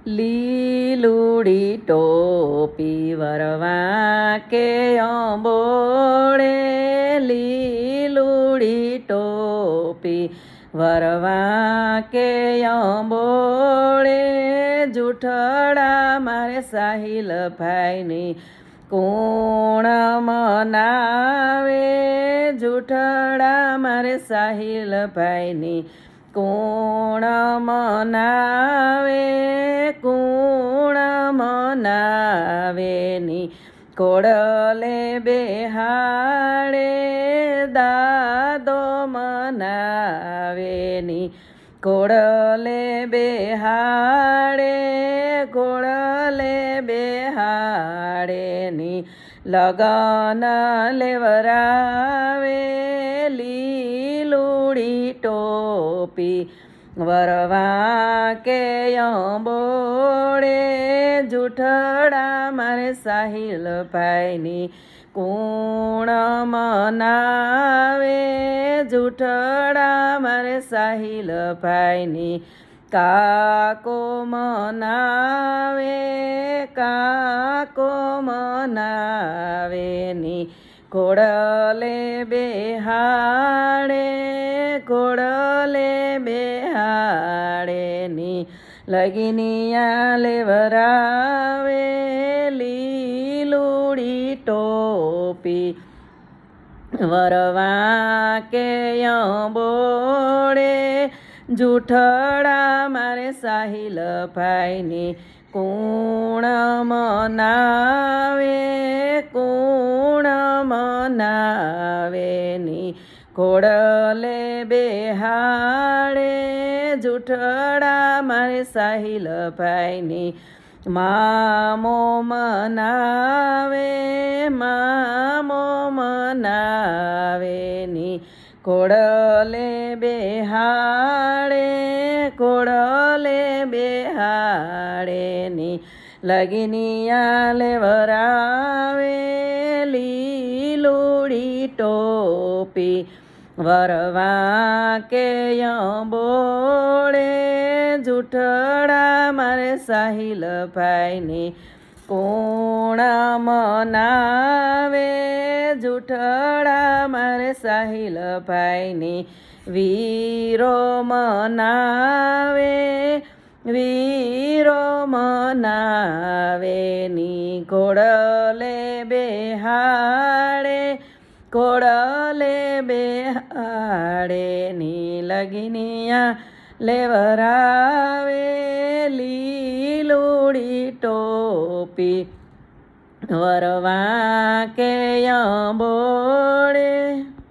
લીલુડી ટોપી વરવા કે અંબોળે, લીલુડી ટોપી વરવા કે અંબોળે, જૂઠડા મારે સાહિલ ભાઈની કોણ મનાવે, જૂઠડા મારે સાહિલ ભાઈની કોણ મનાવે, કોણ મનાવે ની કોડલે બેહાડે, દાદો મનાવે ની કોડલે બેહાડે, કોડલે બેહાડે ની લગન લેવરાવે, લીલુડી ટોપી વરવા કે અંબોળે, જૂઠડા મારે સાહિલ ભાઈની કોણ મનાવે, જૂઠડા મારે સાહિલ ભાઈની કાકો મનાવે, કાકો મનાવે ની કોડલે બેહાડે, કોડલે બેહાડે ની લગીનિયા લેવરાવે, લીલુડી ટોપી વરવા કે અંબોળે, જૂઠડા મારે સાહિલ ભાઈની કોણ મનાવે, કોણ મનાવે ની કોડલે બેહાડે, જૂઠડા મારે સાહિલ ભાઈની મામો મનાવે, મામો મનાવે ની કોડલે બેહાડે, કોડલે બેહાડે ની લગીનિયા લેવરાવે, લીલુડી ટોપી વરવા કે અંબોળે, જૂઠડા મારે સાહિલ ભાઈની કોણ મનાવે, જૂઠડા મારે સાહિલ ભાઈની વીરો મનાવે, વીરો મનાવે ની કોડલે બેહાડે, કોડલે બેહાડે ની લગીનિયા લેવરાવે, લીલુડી ટોપી વરવા કે અંબોળે.